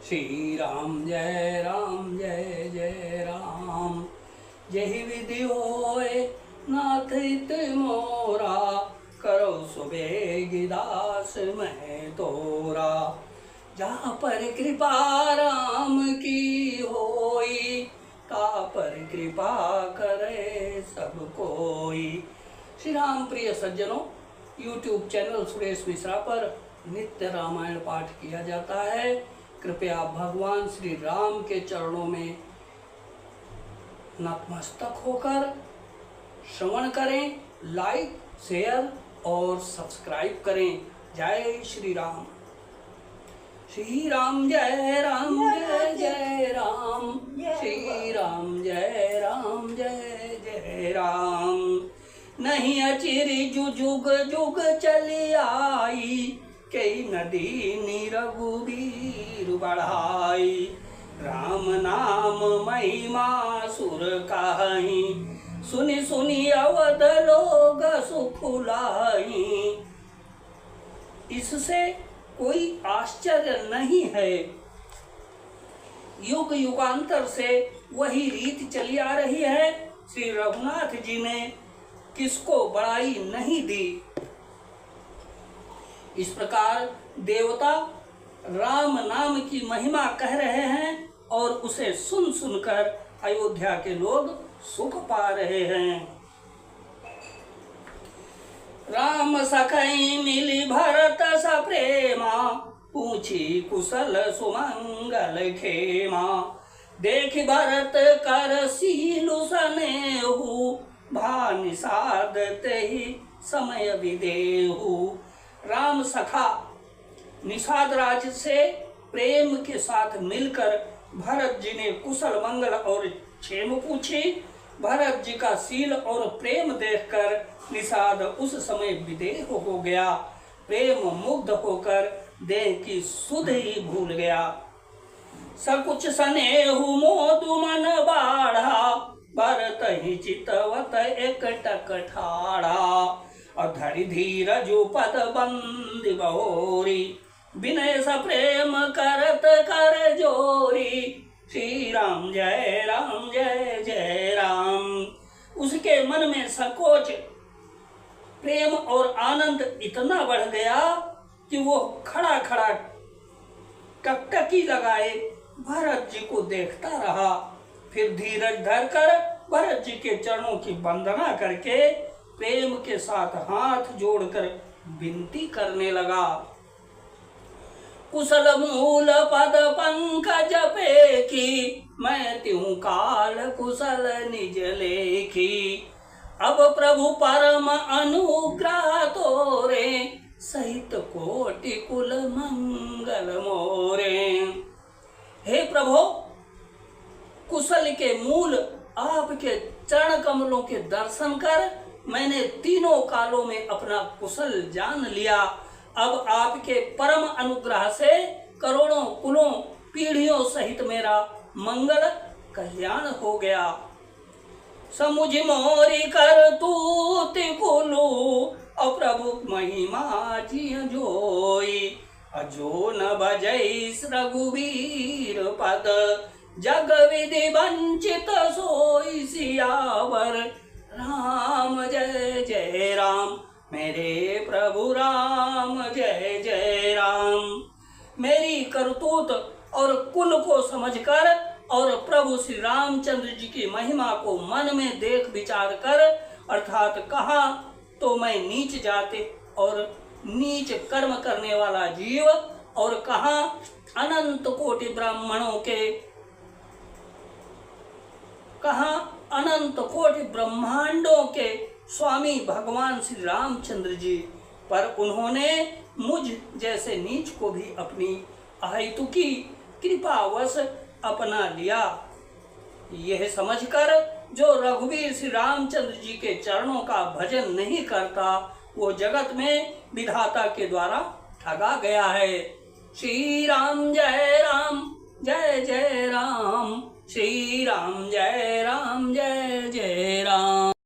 श्री राम जय जय राम। यही विधि होए नाथ हित मोरा, करो सुबेग दास मैं तोरा। जहाँ पर कृपा राम की होई, ता पर कृपा करे सब कोई। श्री राम प्रिय सज्जनों, YouTube चैनल सुरेश मिश्रा पर नित्य रामायण पाठ किया जाता है। कृपया भगवान श्री राम के चरणों में नतमस्तक होकर श्रवण करें, लाइक, शेयर और सब्सक्राइब करें। जय श्री राम। श्री राम जय जय राम। श्री राम जय जय राम। नहीं अचिरी जुग जुग चली आई, कई नदी रघुबीर बढ़ाई। राम नाम महिमा सुर कहाई, सुनी सुनी अवध लोग सुख लाई। इससे कोई आश्चर्य नहीं है, युग युगांतर से वही रीत चली आ रही है। श्री रघुनाथ जी ने किसको बड़ाई नहीं दी। इस प्रकार देवता राम नाम की महिमा कह रहे हैं और उसे सुन सुनकर अयोध्या के लोग सुख पा रहे हैं। राम सखई मिली भरत सप्रेमा, पूछी कुशल सुमंगल खेमा। देख भरत कर सीलु सनेहु, भा निषाद तेहि समय विदेहु। राम सखा निषाद राज से प्रेम के साथ मिलकर भरत जी ने कुशल मंगल और क्षेम पूछी। भरत जी का शील और प्रेम देखकर निषाद उस समय विदेह हो गया। प्रेम मुग्ध होकर देह की सुध ही भूल गया। सकुच सनेहु मोदु मन बाढ़ा, भरत ही चितवत एक टक ठाड़ा। अधरि धीरजु पद बंदी बहोरी, विनय स प्रेम करत कर जोरी। श्री राम जय जय राम। उसके मन में संकोच, प्रेम और आनंद इतना बढ़ गया कि वो खड़ा खड़ा टकटकी लगाए भरत जी को देखता रहा। फिर धीरज धरकर भरत जी के चरणों की वंदना करके प्रेम के साथ हाथ जोड़कर विनती करने लगा। कुशल मूल पद पंकज पेखी, मैं त्यों काल कुशल निज लेखी। अब प्रभु परम अनुग्रह तोरे, सहित कोटि कुल मंगल मोरे। हे प्रभु, कुशल के मूल आपके चरण कमलों के दर्शन कर मैंने तीनों कालों में अपना कुशल जान लिया। अब आपके परम अनुग्रह से करोड़ों कुलों पीढ़ियों सहित मेरा मंगल कल्याण हो गया। समुझ मोरी कर तूति कुलु, अप्रभु महिमा जी जोई। अजो न भजई रघुवीर पद, जग विधि वंचित सोई सियावर। राम जय जय राम, मेरे प्रभु राम जय जय राम। मेरी करतूत और कुल को समझकर और प्रभु श्री रामचंद्र जी की महिमा को मन में देख विचार कर, अर्थात कहा तो मैं नीच जाति और नीच कर्म करने वाला जीव, और कहा अनंत कोटि ब्राह्मणों के, कहा अनंत कोटि ब्रह्मांडों के स्वामी भगवान श्री रामचंद्र जी, पर उन्होंने मुझ जैसे नीच को भी अपनी अहेतुकी कृपावश अपना लिया। यह समझकर जो रघुवीर श्री रामचंद्र जी के चरणों का भजन नहीं करता, वो जगत में विधाता के द्वारा ठगा गया है। श्री राम जय जय राम। श्री राम जय